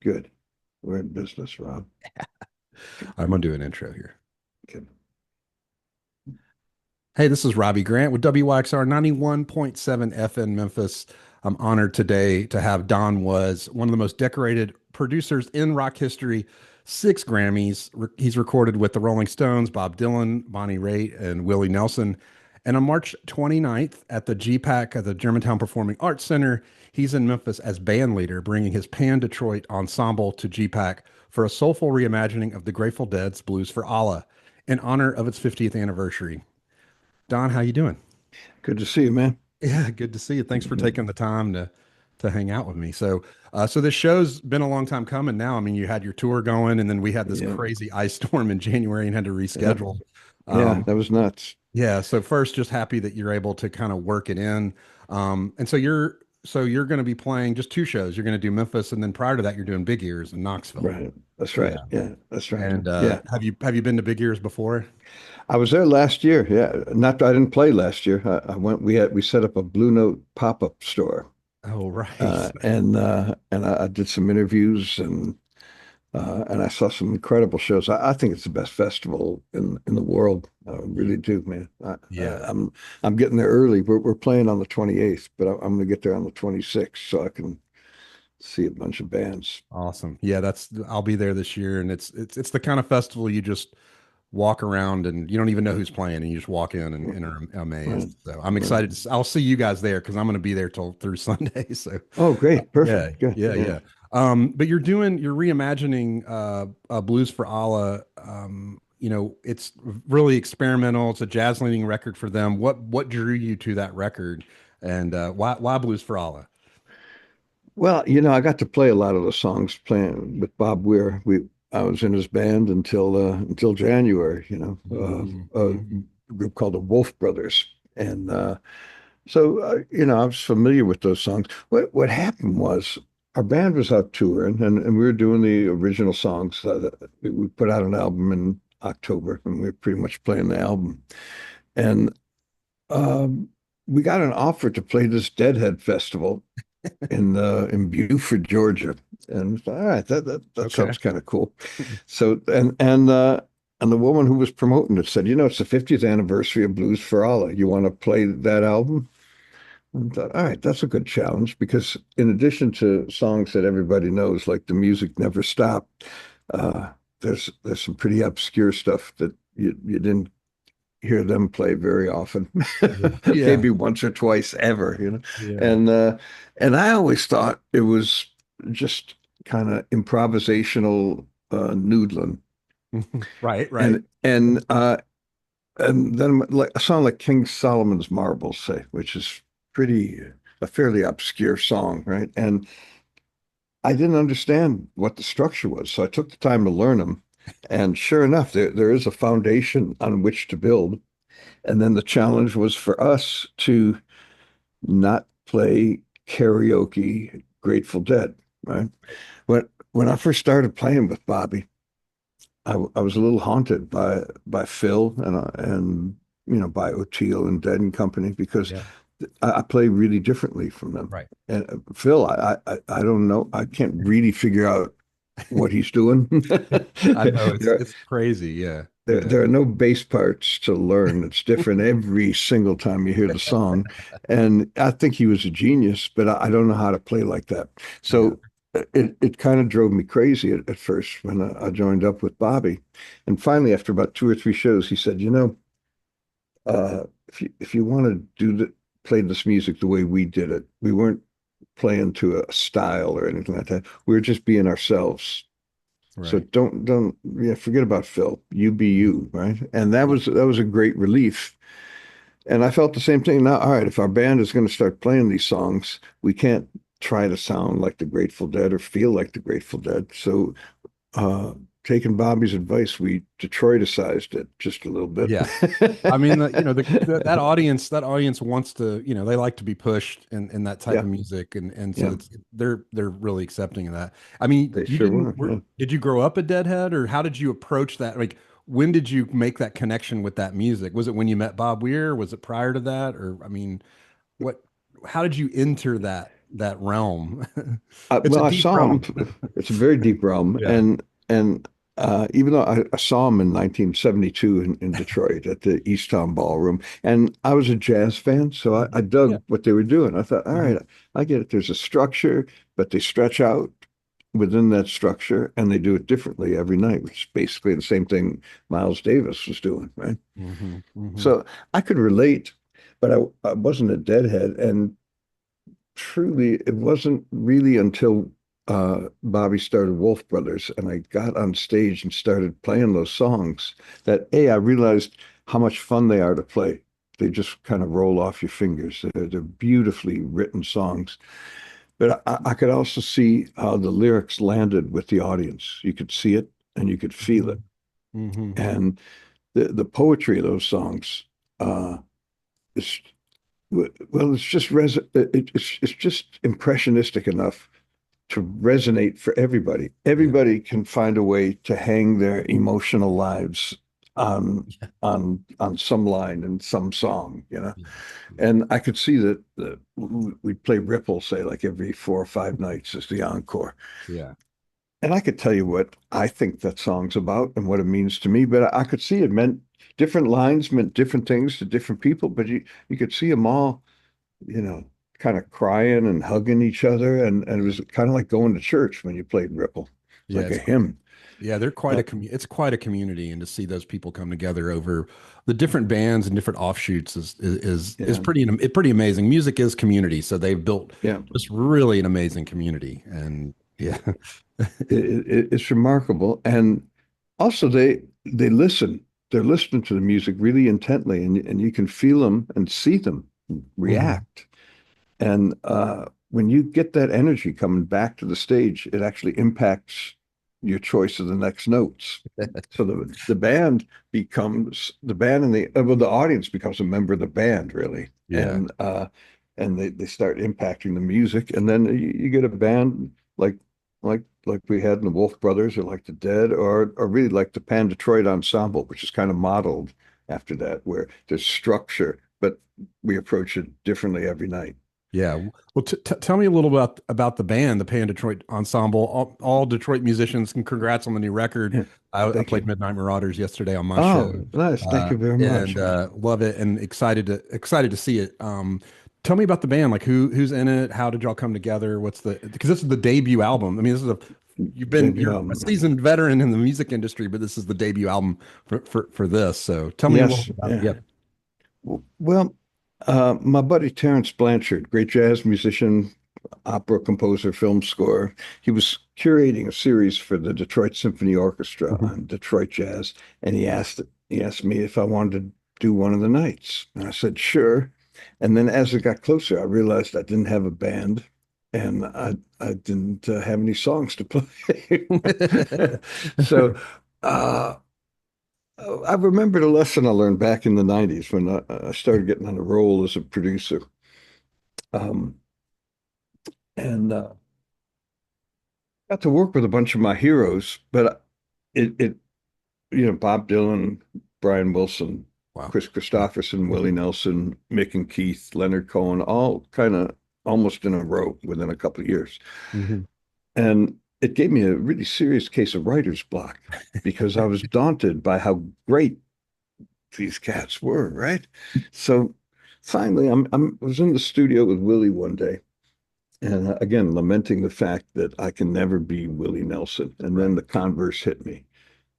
Good. We're in business, Rob. I'm gonna do an intro here. Good. Hey, this is Robby Grant with WYXR 91.7 FM Memphis. I'm honored today to have Don Was, one of the most decorated producers in rock history, 6 Grammys. He's recorded with the Rolling Stones, Bob Dylan, Bonnie Raitt, and Willie Nelson. And on March 29th at the GPAC at the Germantown Performing Arts Center, he's in Memphis as band leader, bringing his Pan-Detroit Ensemble to GPAC for a soulful reimagining of the Grateful Dead's Blues for Allah in honor of its 50th anniversary. Don, how you doing? Good to see you, man. Yeah, good to see you. Thanks for taking the time to hang out with me. So this show's been a long time coming now. I mean, you had your tour going, and then we had this Yeah. crazy ice storm in January and had to Yeah. reschedule. Yeah. Um, That was nuts. yeah. So first, just happy that you're able to kind of work it in. And so you're going to be playing just 2 shows. You're going to do Memphis, and then prior to that, you're doing Big Ears in Knoxville. Right. That's right. Yeah. Yeah. That's right. And Yeah. have you been to Big Ears before? I was there last year. Yeah. I didn't play last year. I went, we set up a Blue Note pop-up store. Oh, right. And I did some interviews and I saw some incredible shows. I think it's the best festival in the world. I really do, man. Yeah. I'm getting there early. We're playing on the 28th, but I'm going to get there on the 26th so I can see a bunch of bands. Awesome. Yeah, I'll be there this year, and it's the kind of festival you just walk around and you don't even know who's playing, and you just walk in and are Right, amazed. So I'm right. excited I'll see you guys there because I'm going to be there till through Sunday. So Oh, great. yeah, Perfect. Good. yeah, Yeah. yeah. But you're reimagining Blues for Allah. It's really experimental. It's a jazz leaning record for them. What drew you to that record, and why Blues for Allah? Well, I got to play a lot of the songs playing with Bob Weir. I was in his band until January, Mhm, a mhm. group called the Wolf Brothers. And I was familiar with those songs. What happened was our band was out touring and we were doing the original songs. We put out an album in October and we were pretty much playing the album. And um, we got an offer to play this Deadhead festival in Buford, Georgia. And all right, that Okay. sounds kind of cool. So and the woman who was promoting it said, it's the 50th anniversary of Blues for Allah. You want to play that album? I thought, all right, that's a good challenge because in addition to songs that everybody knows, like The Music Never Stopped, uh, there's some pretty obscure stuff that you didn't hear them play very often, Yeah. Yeah. maybe once or twice ever. Yeah. And uh, and I always thought it was just kind of improvisational noodling, Right, right. and then like a song like King Solomon's Marbles, say, which is pretty a fairly obscure song, right? And I didn't understand what the structure was, so I took the time to learn them. And sure enough, there is a foundation on which to build. And then the challenge was for us to not play karaoke Grateful Dead, right? When I first started playing with Bobby, I was a little haunted by Phil and by O'Teal and Dead and Company because Yeah. I play really differently from them. Right. And Phil, I don't know, I can't really figure out what he's doing. I know it's There it's crazy. Yeah. there Yeah. there are no bass parts to learn. It's different every single time you hear the song. And I think he was a genius, but I don't know how to play like that. Yeah. So it kind of drove me crazy at first when I joined up with Bobby. And finally, after about 2 or 3 shows, he said, if you want to play this music the way we did it, we weren't playing to a style or anything like that. We were just being ourselves. So Right. don't yeah, forget about Phil. You be you, right? And that was a great relief. And I felt the same thing now. All right, if our band is going to start playing these songs, we can't try to sound like the Grateful Dead or feel like the Grateful Dead. So uh taking Bobby's advice, we Detroiticized it just a little bit. Yeah. I mean, that audience wants to, they like to be pushed in that type Yeah, of music, and so yeah, they're really accepting of that. I mean, they sure were. Yeah. did you grow up a Deadhead, or how did you approach that? Like, when did you make that connection with that music? Was it when you met Bob Weir? Was it prior to that, or I mean, what? How did you enter that? that realm. It's a Well, I deep saw him. realm. It's a very deep realm, Yeah. and even though I saw him in 1972 in Detroit at the Easttown Ballroom, and I was a jazz fan, so I Yeah. dug what they were doing. I thought, all Uh-huh. right, I get it. There's a structure, but they stretch out within that structure, and they do it differently every night, which is basically the same thing Miles Davis was doing, right? Hmm. Hmm. So I could relate, but I wasn't a deadhead, and truly, it wasn't really until Bobby started Wolf Brothers and I got on stage and started playing those songs that I realized how much fun they are to play. They just kind of roll off your fingers. They're beautifully written songs. But I could also see how the lyrics landed with the audience. You could see it and you could feel Hmm. it. Hmm. And the poetry of those songs uh, is well, it's just it's just impressionistic enough to resonate for everybody. Yeah. Everybody can find a way to hang their emotional lives on Yeah. on some line in some song, you know. Yeah. Yeah. And I could see that we'd play Ripple, say, like every 4 or 5 nights as the encore. Yeah. And I could tell you what I think that song's about and what it means to me, but I could see it meant different lines meant different things to different people, but you could see them all, you know, kind of crying and hugging each other. And it was kind of like going to church when you played Ripple. It's Yeah. like a hymn. Yeah, they're quite Uh, a it's quite a community, and to see those people come together over the different bands and different offshoots is yeah, pretty amazing. Music is community, so they've built yeah. just really an amazing community, and yeah. It's remarkable. And also they listen. They're listening to the music really intently, and you can feel them and see them Mhm. react. And when you get that energy coming back to the stage, it actually impacts your choice of the next notes. So the band and the audience becomes a member of the band, really. Yeah. And they start impacting the music. And then you get a band like like we had in the Wolf Brothers or like the Dead or really like the Pan-Detroit Ensemble, which is kind of modeled after that, where there's structure, but we approach it differently every night. Yeah. Well, tell me a little about the band, the Pan-Detroit Ensemble. All Detroit musicians, and congrats on the new record. Yeah. I Thank played you. Midnight Marauders yesterday on my show, Oh, nice. Thank you very and much. love it, and excited to see it. Tell me about the band, like who's in it, how did y'all come together? What's the because this is the debut album. I mean, this is a Debut you're a album. seasoned veteran in the music industry, but this is the debut album for this. So tell me a little Yes. bit about it. Yeah. Yeah. Well, my buddy Terrence Blanchard, great jazz musician, opera composer, film score, he was curating a series for the Detroit Symphony Orchestra Mhm. on Detroit jazz, and he asked me if I wanted to do one of the nights, and I said sure. And then as it got closer, I realized I didn't have a band, and I didn't have any songs to play. So. Uh, I remembered a lesson I learned back in the 90s when I started getting on a roll as a producer. Um, and got to work with a bunch of my heroes, but Bob Dylan, Brian Wilson, Wow. Chris Christopherson, Willie Nelson, Mick and Keith, Leonard Cohen, all kind of almost in a row within a couple of years. Mhm. And it gave me a really serious case of writer's block because I was daunted by how great these cats were, right? So finally, was in the studio with Willie one day, and again lamenting the fact that I can never be Willie Nelson. And then Right. the converse hit me.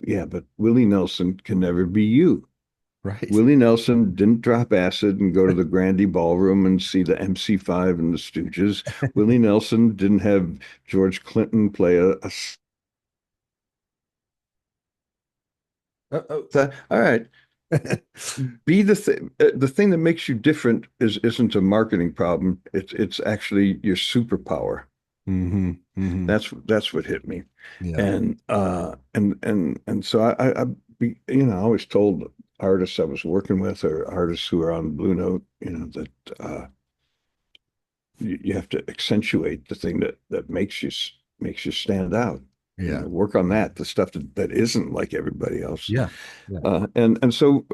Yeah, but Willie Nelson can never be you. Right. Willie Nelson didn't drop acid and go to the Grandy Ballroom and see the MC5 and the Stooges. Willie Nelson didn't have George Clinton play Uh-oh. all right, be the thing that makes you different isn't a marketing problem. It's actually your superpower. Hmm. Hmm. That's what hit me. Yeah. And so I always told artists I was working with or artists who are on Blue Note, that you have to accentuate the thing that makes you stand out. Yeah. Work on that, the stuff that isn't like everybody else. Yeah. Yeah. And so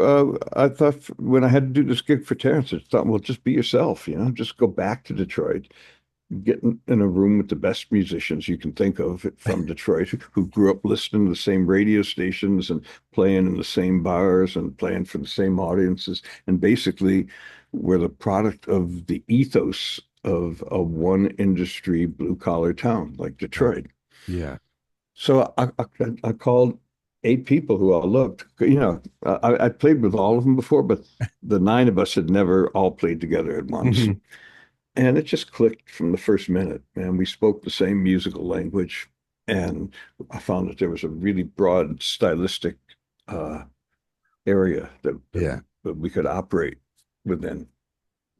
I thought when I had to do this gig for Terrence, I thought, well, just be yourself, just go back to Detroit getting in a room with the best musicians you can think of from Detroit who grew up listening to the same radio stations and playing in the same bars and playing for the same audiences, and basically we're the product of the ethos of a one industry blue collar town like Right. Detroit. Yeah. So I called 8 people who all looked, I played with all of them before, but the 9 of us had never all played together at once. Mhm. And it just clicked from the first minute. And we spoke the same musical language. And I found that there was a really broad stylistic uh, area Yeah. that we could operate within,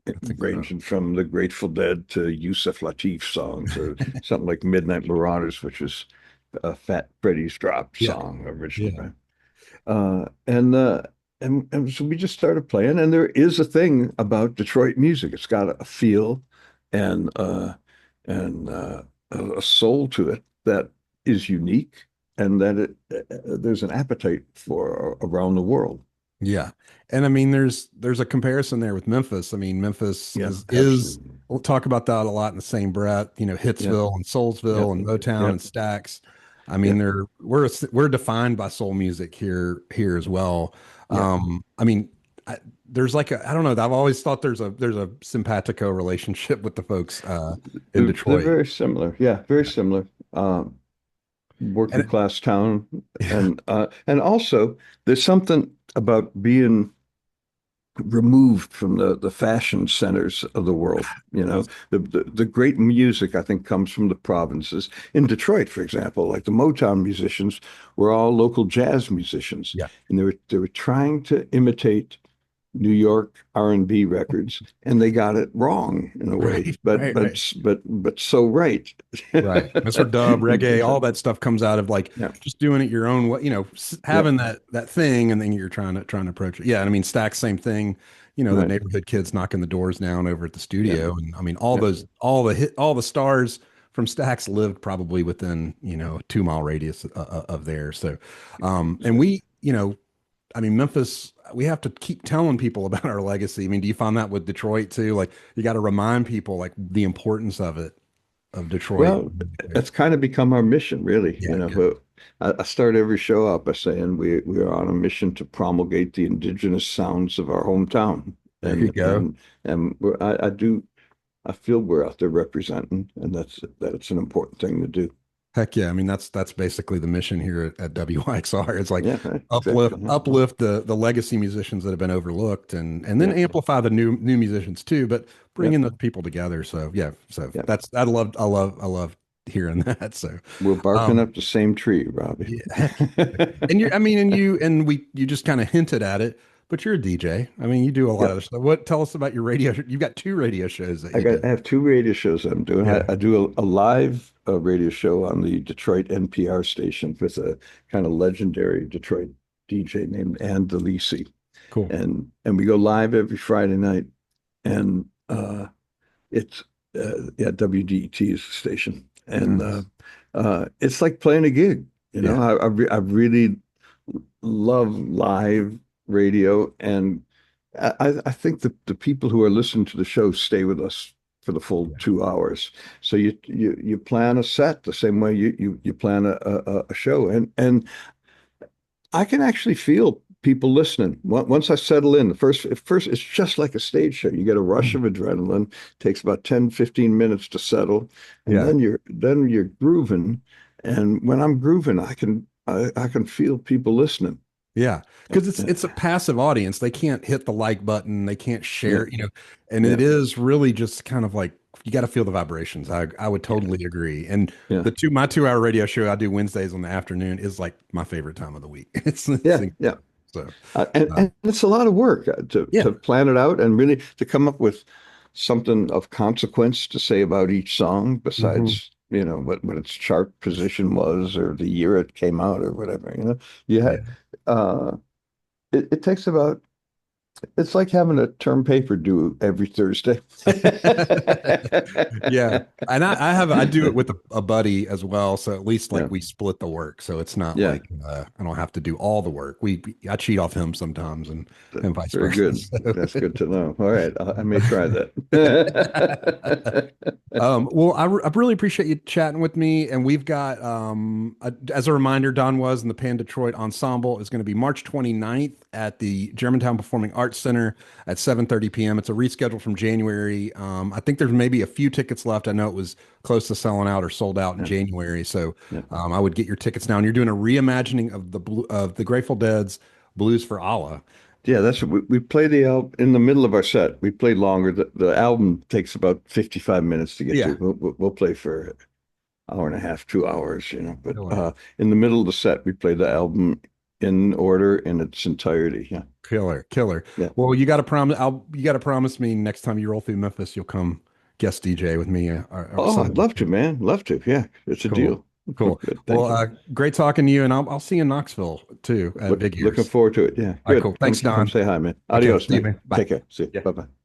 That's incredible. ranging from the Grateful Dead to Yusef Lateef songs or something like Midnight Marauders, which is a Fat Freddy's Drop Yeah. song originally, Yeah. right? Uh, and uh, and so we just started playing, and there is a thing about Detroit music. It's got a feel and a soul to it that is unique, and that there's an appetite for around the world. Yeah. And I mean, there's a comparison there with Memphis. I mean, Memphis Yeah, is absolutely. we'll talk about that a lot in the same breath, Yeah, Hitsville and yeah, Soulsville and Motown yeah, and Stax. I yeah, mean, we're defined by soul music here as well. yeah. I mean, there's like I don't know, I've always thought there's a simpatico relationship with the folks in They're Detroit. very similar. Yeah, very similar. Working And class town, yeah, and also there's something about being removed from the fashion centers of the world. that's The great music, I think, comes from the provinces. In Detroit, for example, like the Motown musicians were all local jazz musicians, yeah, and they were trying to imitate New York R&B records, and they got it wrong in a way, right, right, right. but so right. Right. That's where dub, reggae, all that stuff comes out of like Yeah, just doing it your own way, yeah, having that thing and then you're trying to approach it. Yeah. And I mean, Stack, same thing, the right. neighborhood kids knocking the doors down over at the Yeah, studio. And I mean, yeah. all the stars from Stacks lived probably within, a 2 mile radius of there. So, and So, I mean, Memphis, we have to keep telling people about our legacy. I mean, do you find that with Detroit too? Like you got to remind people like the importance of it, of Detroit. well, that's kind of become our mission, really. Yeah, good. But I start every show out by saying we are on a mission to promulgate the indigenous sounds of our hometown, There you and go. and and I feel we're out there representing, and that it's an important thing to do. Heck yeah. I mean, that's basically the mission here at WYXR. It's like Yeah, right, exactly. Yeah, uplift the legacy musicians that have been overlooked and then yeah, amplify the new musicians too, but yeah, bringing those people together. So yeah. So yeah. that's I love hearing that. So We're barking um up the same tree, Robbie. yeah, heck. And you I mean you just kind of hinted at it, but you're a DJ. I mean, you do a lot Yeah, of stuff. What tell us about your radio? You've got two radio shows that you I do. have 2 radio shows I'm doing. Yeah. I do a live radio show on the Detroit NPR station with a kind of legendary Detroit DJ named Ann DeLisi. Cool. And we go live every Friday night. And it's yeah, WDET is the station. And Nice. it's like playing a gig. Yeah. I really love live radio, and I think the people who are listening to the show stay with us for the full Yeah. 2 hours. So you plan a set the same way you plan a show, and I can actually feel people listening. Once I settle in, at first it's just like a stage show. You get a rush of adrenaline, takes about 10, 15 minutes to settle, and Yeah. then you're grooving. And when I'm grooving, I can feel people listening. Yeah, because it's a passive audience. They can't hit the like button. They can't Yeah, share, and it yeah, is really just kind of like you got to feel the vibrations. I would yeah, totally agree. And yeah, my 2 hour radio show I do Wednesdays on the afternoon is like my favorite time of the week. It's yeah, incredible. yeah. So uh, And it's a lot of work yeah, to plan it out and really to come up with something of consequence to say about each song, hmm, besides, what its chart position was or the year it came out or whatever. You yeah, had, uh, it takes about It's like having a term paper due every Thursday. Yeah. And I do it with a buddy as well. So at least Yeah, like we split the work. So it's not yeah, like I don't have to do all the work. I cheat off him sometimes and vice very versa. good. That's good to know. All right, I may try that. Well, I really appreciate you chatting with me. And we've got, as a reminder, Don Was and the Pan-Detroit Ensemble is going to be March 29th at the Germantown Performing Arts Center at 7:30 p.m. It's a reschedule from January. I think there's maybe a few tickets left. I know it was close to selling out or sold out in Yeah, January. So yeah. I would get your tickets now. And you're doing a reimagining of the Grateful Dead's Blues for Allah. Yeah, that's what we play the album in the middle of our set. We play longer. The album takes about 55 minutes to get Yeah. to. We'll play for an hour and a half, 2 hours, But Killer. in the middle of the set, we play the album in order in its entirety. Yeah, Killer, killer. yeah. Well, you got to promise me next time you roll through Memphis, you'll come guest DJ with me or Oh, I'd something. love to, man. Love to. Yeah, it's a Cool, deal. cool. Good. Well, Thank you. great talking to you, and I'll see you in Knoxville too at Big Looking Ears. forward to it. Yeah, All right, good. cool. Thanks, Come Don. say hi, man. Okay, Adios, see you, man. man. Bye. Take care. See you. Yeah. Bye bye.